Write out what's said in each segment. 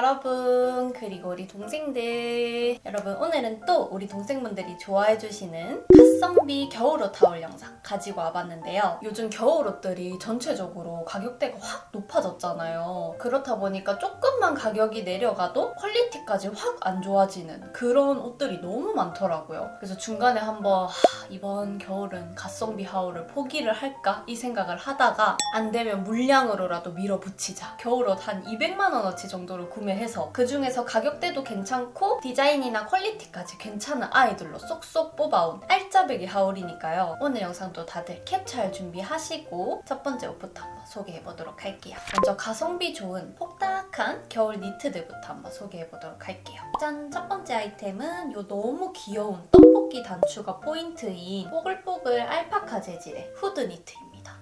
여러분, 그리고 우리 동생들, 여러분 오늘은 또 우리 동생분들이 좋아해주시는 갓성비 겨울옷 타올 영상 가지고 와봤는데요. 요즘 겨울옷들이 전체적으로 가격대가 확 높아졌잖아요. 그렇다 보니까 조금만 가격이 내려가도 퀄리티까지 확 안 좋아지는 그런 옷들이 너무 많더라고요. 그래서 중간에 한번 이번 겨울은 갓성비 하울을 포기를 할까 이 생각을 하다가 안 되면 물량으로라도 밀어붙이자. 겨울옷 한 200만 원어치 정도를 구매해서 그 중에서 가격대도 괜찮고 디자인이나 퀄리티까지 괜찮은 아이들로 쏙쏙 뽑아온 알짜배기 하울이니까요. 오늘 영상도 다들 캡처할 준비하시고 첫 번째 옷부터 한번 소개해보도록 할게요. 먼저 가성비 좋은 폭닥한 겨울 니트들부터 한번 소개해보도록 할게요. 짠! 첫 번째 아이템은 요 너무 귀여운 떡볶이 단추가 포인트인 뽀글뽀글 알파카 재질의 후드 니트입니다.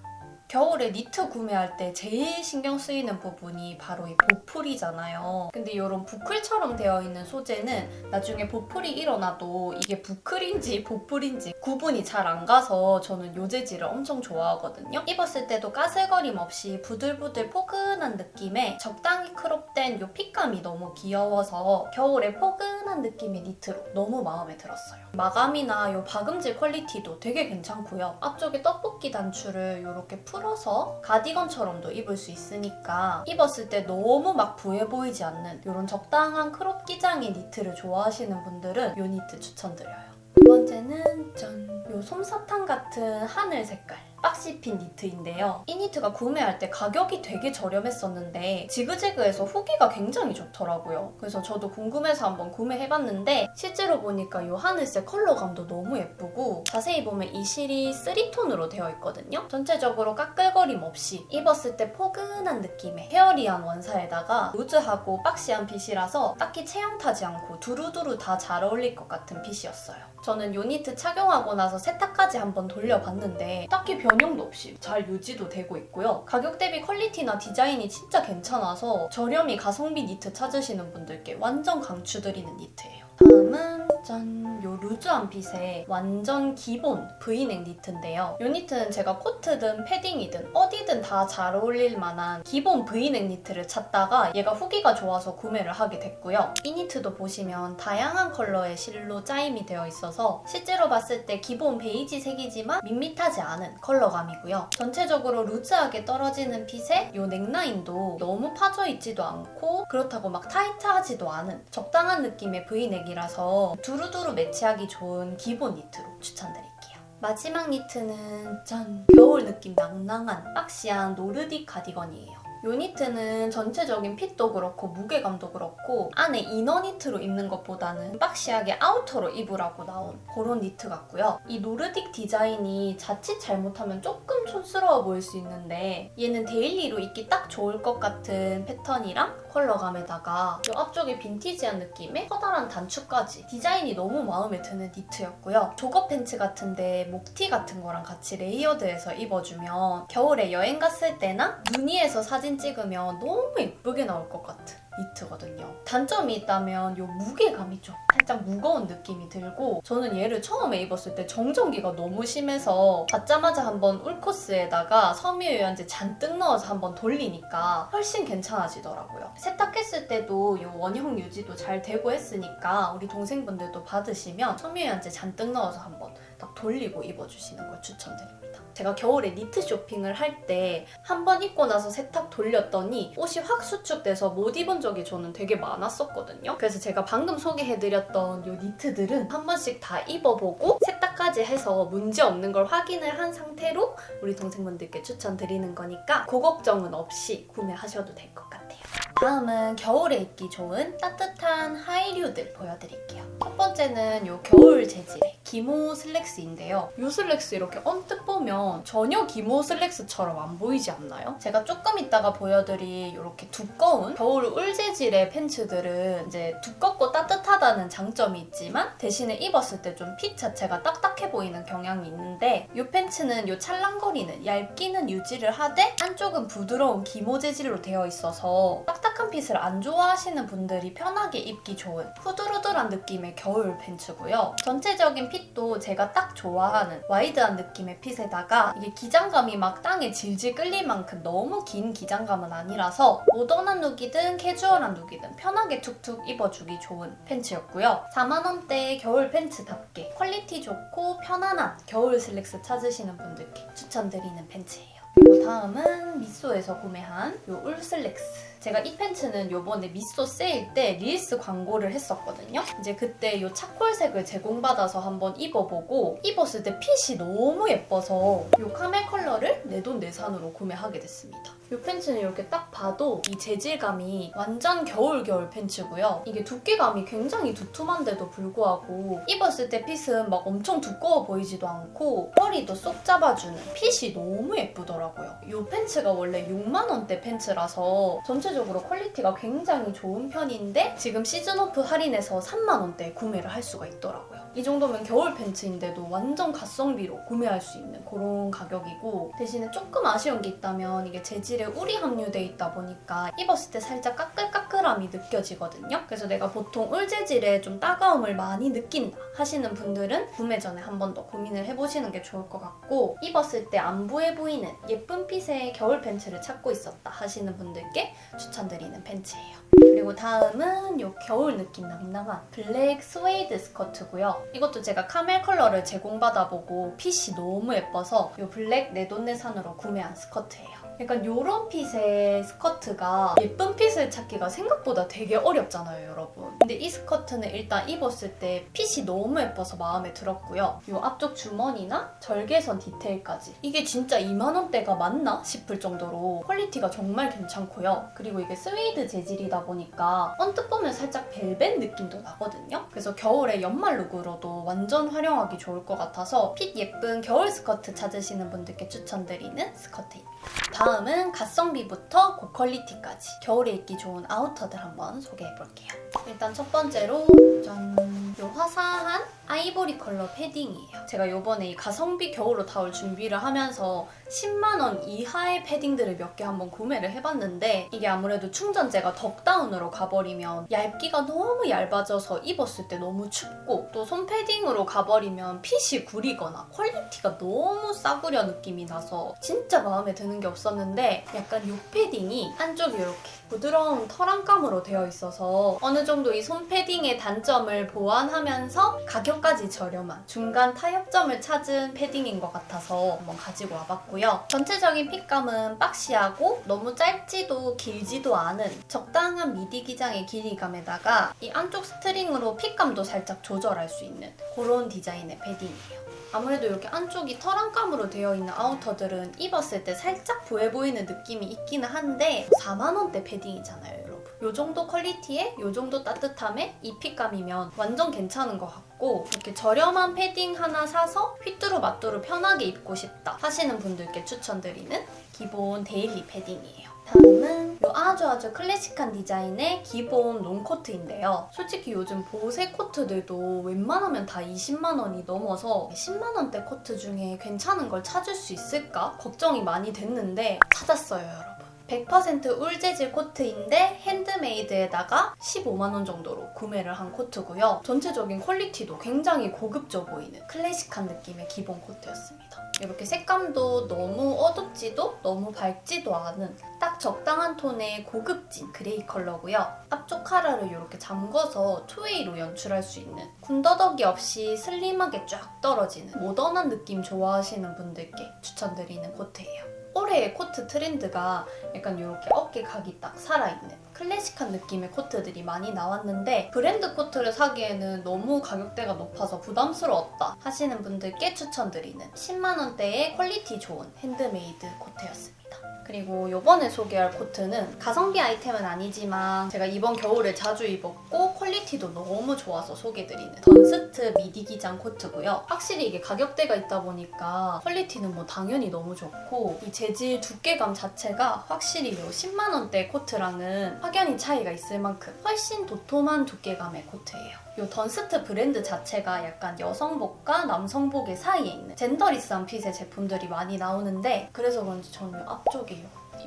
겨울에 니트 구매할 때 제일 신경 쓰이는 부분이 바로 이 보풀이잖아요. 근데 이런 부클처럼 되어 있는 소재는 나중에 보풀이 일어나도 이게 부클인지 보풀인지 구분이 잘 안 가서 저는 이 재질을 엄청 좋아하거든요. 입었을 때도 까슬거림 없이 부들부들 포근한 느낌에 적당히 크롭된 이 핏감이 너무 귀여워서 겨울에 포근한 느낌의 니트로 너무 마음에 들었어요. 마감이나 이 박음질 퀄리티도 되게 괜찮고요. 앞쪽에 떡볶이 단추를 이렇게 풀어서 가디건처럼도 입을 수 있으니까 입었을 때 너무 막 부해 보이지 않는 이런 적당한 크롭 기장의 니트를 좋아하시는 분들은 이 니트 추천드려요. 두 번째는 짠! 이 솜사탕 같은 하늘 색깔 박시핀 니트인데요. 이 니트가 구매할 때 가격이 되게 저렴했었는데 지그재그해서 후기가 굉장히 좋더라고요. 그래서 저도 궁금해서 한번 구매해봤는데 실제로 보니까 이 하늘색 컬러감도 너무 예쁘고 자세히 보면 이 실이 3톤으로 되어 있거든요. 전체적으로 까끌거림 없이 입었을 때 포근한 느낌의 헤어리한 원사에다가 루즈하고 박시한 핏이라서 딱히 체형 타지 않고 두루두루 다 잘 어울릴 것 같은 핏이었어요. 저는 이 니트 착용하고 나서 세탁까지 한번 돌려봤는데 딱히 변형도 없이 잘 유지도 되고 있고요. 가격 대비 퀄리티나 디자인이 진짜 괜찮아서 저렴이 가성비 니트 찾으시는 분들께 완전 강추드리는 니트예요. 다음은 짠! 요 루즈한 핏의 완전 기본 V넥 니트인데요. 요 니트는 제가 코트든 패딩이든 어디든 다 잘 어울릴 만한 기본 V넥 니트를 찾다가 얘가 후기가 좋아서 구매를 하게 됐고요. 이 니트도 보시면 다양한 컬러의 실로 짜임이 되어 있어서 실제로 봤을 때 기본 베이지 색이지만 밋밋하지 않은 컬러감이고요. 전체적으로 루즈하게 떨어지는 핏에 요 넥라인도 너무 파져있지도 않고 그렇다고 막 타이트하지도 않은 적당한 느낌의 V넥이라서 두루두루 매치하기 좋은 기본 니트로 추천드릴게요. 마지막 니트는 짠! 겨울 느낌 낭낭한 박시한 노르딕 가디건이에요. 요 니트는 전체적인 핏도 그렇고 무게감도 그렇고 안에 이너 니트로 입는 것보다는 박시하게 아우터로 입으라고 나온 그런 니트 같고요. 이 노르딕 디자인이 자칫 잘못하면 조금 촌스러워 보일 수 있는데 얘는 데일리로 입기 딱 좋을 것 같은 패턴이랑 컬러감에다가 이 앞쪽에 빈티지한 느낌의 커다란 단추까지 디자인이 너무 마음에 드는 니트였고요. 조거 팬츠 같은데 목티 같은 거랑 같이 레이어드해서 입어주면 겨울에 여행 갔을 때나 무늬에서 사진 찍으면 너무 예쁘게 나올 것 같은 니트거든요. 단점이 있다면 이 무게감이 좀 살짝 무거운 느낌이 들고 저는 얘를 처음에 입었을 때 정전기가 너무 심해서 받자마자 한번 울코스에다가 섬유유연제 잔뜩 넣어서 한번 돌리니까 훨씬 괜찮아지더라고요. 세탁했을 때도 이 원형 유지도 잘 되고 했으니까 우리 동생분들도 받으시면 섬유유연제 잔뜩 넣어서 한번 딱 돌리고 입어주시는 걸 추천드립니다. 제가 겨울에 니트 쇼핑을 할 때 한 번 입고 나서 세탁 돌렸더니 옷이 확 수축돼서 못 입은 적이 저는 되게 많았었거든요. 그래서 제가 방금 소개해드렸던 이 니트들은 한 번씩 다 입어보고 세탁까지 해서 문제 없는 걸 확인을 한 상태로 우리 동생분들께 추천드리는 거니까 그 걱정은 없이 구매하셔도 될 것 같아요. 다음은 겨울에 입기 좋은 따뜻한 하이류들 보여드릴게요. 첫 번째는 이 겨울 재질의 기모 슬랙스인데요. 이 슬랙스 이렇게 언뜻 보면 전혀 기모 슬랙스처럼 안 보이지 않나요? 제가 조금 이따가 보여드릴 이렇게 두꺼운 겨울 울 재질의 팬츠들은 이제 두껍고 따뜻하다는 장점이 있지만 대신에 입었을 때 좀 핏 자체가 딱딱해 보이는 경향이 있는데 이 팬츠는 이 찰랑거리는 얇기는 유지를 하되 한쪽은 부드러운 기모 재질로 되어 있어서 딱딱한 핏을 안 좋아하시는 분들이 편하게 입기 좋은 후들후들한 느낌의 겨울 팬츠고요. 전체적인 핏도 제가 딱 좋아하는 와이드한 느낌의 핏에다가 이게 기장감이 막 땅에 질질 끌릴 만큼 너무 긴 기장감은 아니라서 모던한 룩이든 캐주얼한 룩이든 편하게 툭툭 입어주기 좋은 팬츠였고요. 4만원대 겨울 팬츠답게 퀄리티 좋고 편안한 겨울 슬랙스 찾으시는 분들께 추천드리는 팬츠예요. 그리고 다음은 미쏘에서 구매한 요 울슬랙스. 제가 이 팬츠는 요번에 미쏘 세일 때 릴스 광고를 했었거든요. 이제 그때 요 차콜색을 제공받아서 한번 입어보고 입었을 때 핏이 너무 예뻐서 요 카멜 컬러를 내돈내산으로 구매하게 됐습니다. 이 팬츠는 이렇게 딱 봐도 이 재질감이 완전 겨울 팬츠고요. 이게 두께감이 굉장히 두툼한데도 불구하고 입었을 때 핏은 막 엄청 두꺼워 보이지도 않고 허리도 쏙 잡아주는 핏이 너무 예쁘더라고요. 이 팬츠가 원래 6만원대 팬츠라서 전체적으로 퀄리티가 굉장히 좋은 편인데 지금 시즌오프 할인해서 3만원대에 구매를 할 수가 있더라고요. 이 정도면 겨울 팬츠인데도 완전 가성비로 구매할 수 있는 그런 가격이고 대신에 조금 아쉬운 게 있다면 이게 재질에 울이 함유돼 있다 보니까 입었을 때 살짝 까끌까끌함이 느껴지거든요. 그래서 내가 보통 울 재질에 좀 따가움을 많이 느낀다 하시는 분들은 구매 전에 한 번 더 고민을 해보시는 게 좋을 것 같고 입었을 때 안 부해 보이는 예쁜 핏의 겨울 팬츠를 찾고 있었다 하시는 분들께 추천드리는 팬츠예요. 그리고 다음은 이 겨울 느낌 낭낭한 블랙 스웨이드 스커트고요. 이것도 제가 카멜 컬러를 제공받아보고 핏이 너무 예뻐서 이 블랙 내돈내산으로 구매한 스커트예요. 약간 요런 핏의 스커트가 예쁜 핏을 찾기가 생각보다 되게 어렵잖아요, 여러분. 근데 이 스커트는 일단 입었을 때 핏이 너무 예뻐서 마음에 들었고요. 요 앞쪽 주머니나 절개선 디테일까지 이게 진짜 2만원대가 맞나 싶을 정도로 퀄리티가 정말 괜찮고요. 그리고 이게 스웨이드 재질이다 보니까 언뜻 보면 살짝 벨벳 느낌도 나거든요. 그래서 겨울에 연말 룩으로도 완전 활용하기 좋을 것 같아서 핏 예쁜 겨울 스커트 찾으시는 분들께 추천드리는 스커트입니다. 다음은 가성비부터 고퀄리티까지 겨울에 입기 좋은 아우터들 한번 소개해볼게요. 일단 첫 번째로 짠! 요 화사한 아이보리 컬러 패딩이에요. 제가 요번에 이 가성비 겨울옷 타올 준비를 하면서 10만원 이하의 패딩들을 몇 개 한번 구매를 해봤는데 이게 아무래도 충전재가 덕다운으로 가버리면 얇기가 너무 얇아져서 입었을 때 너무 춥고 또 손패딩으로 가버리면 핏이 구리거나 퀄리티가 너무 싸구려 느낌이 나서 진짜 마음에 드는 게 없었는데 약간 요 패딩이 안쪽이 이렇게 부드러운 털안감으로 되어 있어서 어느 정도 이 손패딩의 단점을 보완하면서 가격까지 저렴한 중간 타협점을 찾은 패딩인 것 같아서 한번 가지고 와봤고요. 전체적인 핏감은 박시하고 너무 짧지도 길지도 않은 적당한 미디 기장의 길이감에다가 이 안쪽 스트링으로 핏감도 살짝 조절할 수 있는 그런 디자인의 패딩이에요. 아무래도 이렇게 안쪽이 털안감으로 되어 있는 아우터들은 입었을 때 살짝 부해 보이는 느낌이 있기는 한데 4만원대 패딩이잖아요, 여러분. 요 정도 퀄리티에 요 정도 따뜻함에 이 핏감이면 완전 괜찮은 것 같고 이렇게 저렴한 패딩 하나 사서 휘뚜루마뚜루 편하게 입고 싶다 하시는 분들께 추천드리는 기본 데일리 패딩이에요. 다음은 이 아주 클래식한 디자인의 기본 롱코트인데요. 솔직히 요즘 보세 코트들도 웬만하면 다 20만원이 넘어서 10만원대 코트 중에 괜찮은 걸 찾을 수 있을까 걱정이 많이 됐는데 찾았어요, 여러분. 100% 울재질 코트인데 핸드메이드에다가 15만원 정도로 구매를 한 코트고요. 전체적인 퀄리티도 굉장히 고급져 보이는 클래식한 느낌의 기본 코트였습니다. 이렇게 색감도 너무 어둡지도 너무 밝지도 않은 딱 적당한 톤의 고급진 그레이 컬러고요. 앞쪽 카라를 이렇게 잠궈서 투웨이로 연출할 수 있는 군더더기 없이 슬림하게 쫙 떨어지는 모던한 느낌 좋아하시는 분들께 추천드리는 코트예요. 올해의 코트 트렌드가 약간 이렇게 어깨 각이 딱 살아있는 클래식한 느낌의 코트들이 많이 나왔는데 브랜드 코트를 사기에는 너무 가격대가 높아서 부담스러웠다 하시는 분들께 추천드리는 10만원대의 퀄리티 좋은 핸드메이드 코트였습니다. 그리고 이번에 소개할 코트는 가성비 아이템은 아니지만 제가 이번 겨울에 자주 입었고 퀄리티도 너무 좋아서 소개드리는 던스트 미디 기장 코트고요. 확실히 이게 가격대가 있다 보니까 퀄리티는 뭐 당연히 너무 좋고 이 재질 두께감 자체가 확실히 이 10만원대 코트랑은 확연히 차이가 있을 만큼 훨씬 도톰한 두께감의 코트예요. 이 던스트 브랜드 자체가 약간 여성복과 남성복의 사이에 있는 젠더리스한 핏의 제품들이 많이 나오는데 그래서 그런지 저는 이 앞쪽에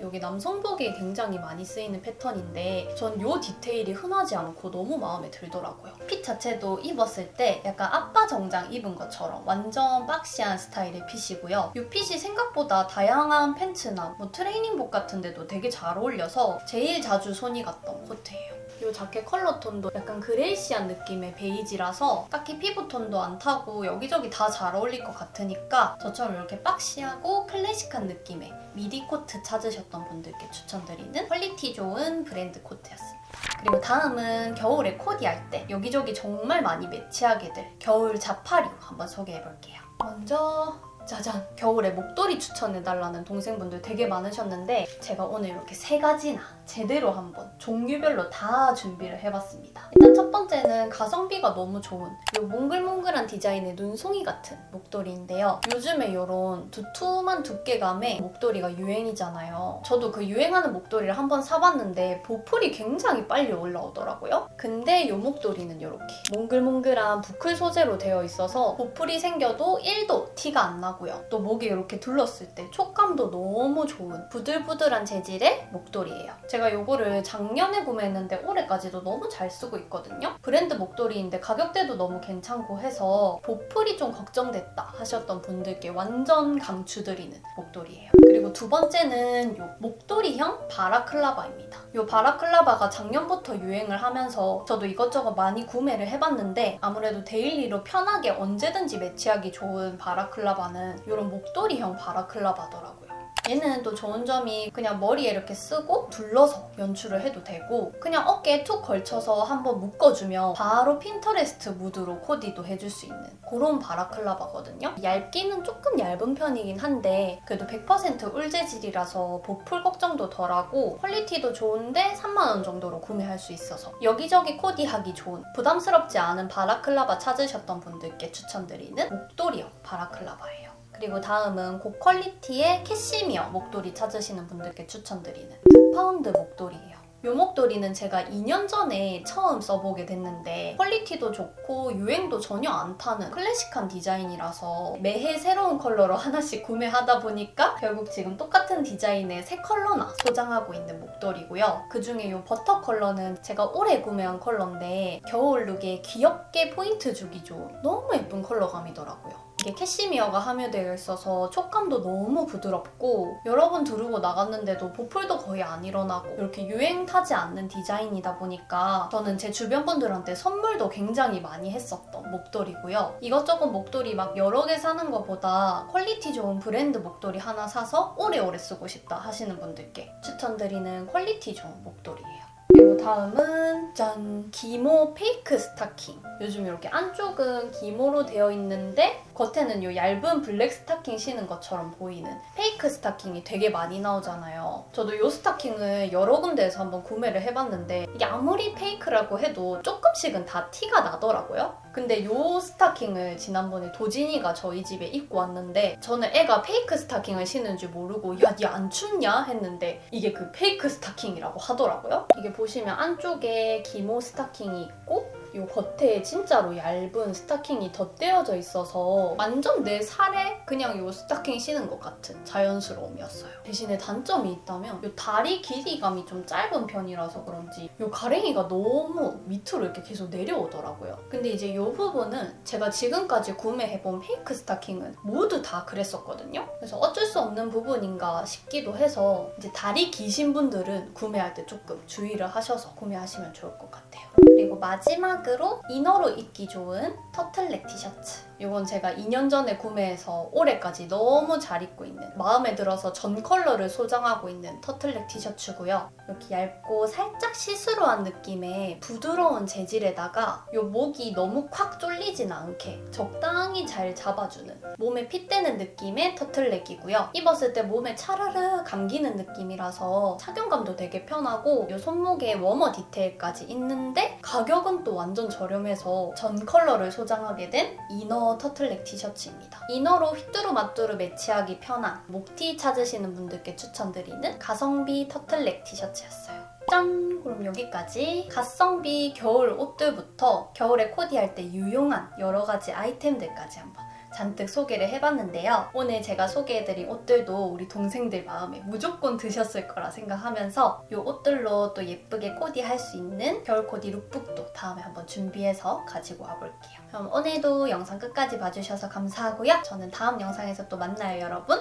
여기 남성복에 굉장히 많이 쓰이는 패턴인데 전 이 디테일이 흔하지 않고 너무 마음에 들더라고요. 핏 자체도 입었을 때 약간 아빠 정장 입은 것처럼 완전 박시한 스타일의 핏이고요. 이 핏이 생각보다 다양한 팬츠나 뭐 트레이닝복 같은 데도 되게 잘 어울려서 제일 자주 손이 갔던 코트예요. 이 자켓 컬러 톤도 약간 그레이시한 느낌의 베이지라서 딱히 피부톤도 안 타고 여기저기 다 잘 어울릴 것 같으니까 저처럼 이렇게 박시하고 클래식한 느낌의 미디 코트 찾으셨던 분들께 추천드리는 퀄리티 좋은 브랜드 코트였습니다. 그리고 다음은 겨울에 코디할 때 여기저기 정말 많이 매치하게 될 겨울 자파류 한번 소개해볼게요. 먼저 짜잔! 겨울에 목도리 추천해달라는 동생분들 되게 많으셨는데 제가 오늘 이렇게 3가지나 제대로 한번 종류별로 다 준비를 해봤습니다. 일단 첫 번째는 가성비가 너무 좋은 이 몽글몽글한 디자인의 눈송이 같은 목도리인데요. 요즘에 이런 두툼한 두께감의 목도리가 유행이잖아요. 저도 그 유행하는 목도리를 한번 사봤는데 보풀이 굉장히 빨리 올라오더라고요. 근데 이 목도리는 이렇게 몽글몽글한 부클 소재로 되어 있어서 보풀이 생겨도 1도 티가 안 나고 또 목에 이렇게 둘렀을 때 촉감도 너무 좋은 부들부들한 재질의 목도리예요. 제가 이거를 작년에 구매했는데 올해까지도 너무 잘 쓰고 있거든요. 브랜드 목도리인데 가격대도 너무 괜찮고 해서 보풀이 좀 걱정됐다 하셨던 분들께 완전 강추드리는 목도리예요. 그리고 두 번째는 이 목도리형 바라클라바입니다. 이 바라클라바가 작년부터 유행을 하면서 저도 이것저것 많이 구매를 해봤는데 아무래도 데일리로 편하게 언제든지 매치하기 좋은 바라클라바는 이런 목도리형 바라클라바더라고요. 얘는 또 좋은 점이 그냥 머리에 이렇게 쓰고 둘러서 연출을 해도 되고 그냥 어깨에 툭 걸쳐서 한번 묶어주면 바로 핀터레스트 무드로 코디도 해줄 수 있는 그런 바라클라바거든요. 얇기는 조금 얇은 편이긴 한데 그래도 100% 울 재질이라서 보풀 걱정도 덜하고 퀄리티도 좋은데 3만 원 정도로 구매할 수 있어서 여기저기 코디하기 좋은 부담스럽지 않은 바라클라바 찾으셨던 분들께 추천드리는 목도리형 바라클라바예요. 그리고 다음은 고퀄리티의 캐시미어 목도리 찾으시는 분들께 추천드리는 2파운드 목도리예요. 이 목도리는 제가 2년 전에 처음 써보게 됐는데 퀄리티도 좋고 유행도 전혀 안 타는 클래식한 디자인이라서 매해 새로운 컬러로 하나씩 구매하다 보니까 결국 지금 똑같은 디자인의 3컬러나 소장하고 있는 목도리고요. 그중에 이 버터 컬러는 제가 올해 구매한 컬러인데 겨울 룩에 귀엽게 포인트 주기 좋은 너무 예쁜 컬러감이더라고요. 이게 캐시미어가 함유되어 있어서 촉감도 너무 부드럽고 여러 번 두르고 나갔는데도 보풀도 거의 안 일어나고 이렇게 유행 타지 않는 디자인이다 보니까 저는 제 주변 분들한테 선물도 굉장히 많이 했었던 목도리고요. 이것저것 목도리 막 여러 개 사는 것보다 퀄리티 좋은 브랜드 목도리 하나 사서 오래오래 쓰고 싶다 하시는 분들께 추천드리는 퀄리티 좋은 목도리예요. 그리고 다음은 짠! 기모 페이크 스타킹. 요즘 이렇게 안쪽은 기모로 되어 있는데 겉에는 이 얇은 블랙 스타킹 신은 것처럼 보이는 페이크 스타킹이 되게 많이 나오잖아요. 저도 이 스타킹을 여러 군데에서 한번 구매를 해봤는데 이게 아무리 페이크라고 해도 조금씩은 다 티가 나더라고요. 근데 이 스타킹을 지난번에 도진이가 저희 집에 입고 왔는데 저는 애가 페이크 스타킹을 신는 줄 모르고 야, 니 안 춥냐? 했는데 이게 그 페이크 스타킹이라고 하더라고요. 이게 보시면 안쪽에 기모 스타킹이 있고 이 겉에 진짜로 얇은 스타킹이 덧대어져 있어서 완전 내 살에 그냥 이 스타킹 신은 것 같은 자연스러움이었어요. 대신에 단점이 있다면 이 다리 길이감이 좀 짧은 편이라서 그런지 이 가랭이가 너무 밑으로 이렇게 계속 내려오더라고요. 근데 이제 이 부분은 제가 지금까지 구매해본 페이크 스타킹은 모두 다 그랬었거든요. 그래서 어쩔 수 없는 부분인가 싶기도 해서 이제 다리 기신 분들은 구매할 때 조금 주의를 하셔서 구매하시면 좋을 것 같아요. 그리고 마지막으로 이너로 입기 좋은 터틀넥 티셔츠. 이건 제가 2년 전에 구매해서 올해까지 너무 잘 입고 있는 마음에 들어서 전 컬러를 소장하고 있는 터틀넥 티셔츠고요. 이렇게 얇고 살짝 시스루한 느낌의 부드러운 재질에다가 이 목이 너무 콱 쫄리진 않게 적당히 잘 잡아주는 몸에 핏대는 느낌의 터틀넥이고요. 입었을 때 몸에 차르르 감기는 느낌이라서 착용감도 되게 편하고 이 손목에 워머 디테일까지 있는데 가격은 또 완전 저렴해서 전 컬러를 소장하게 된 이너 터틀넥 티셔츠입니다. 이너로 휘뚜루마뚜루 매치하기 편한 목티 찾으시는 분들께 추천드리는 가성비 터틀넥 티셔츠였어요. 짠! 그럼 여기까지 가성비 겨울 옷들부터 겨울에 코디할 때 유용한 여러 가지 아이템들까지 한번 잔뜩 소개를 해봤는데요. 오늘 제가 소개해드린 옷들도 우리 동생들 마음에 무조건 드셨을 거라 생각하면서 이 옷들로 또 예쁘게 코디할 수 있는 겨울 코디 룩북도 다음에 한번 준비해서 가지고 와볼게요. 그럼 오늘도 영상 끝까지 봐주셔서 감사하고요. 저는 다음 영상에서 또 만나요, 여러분.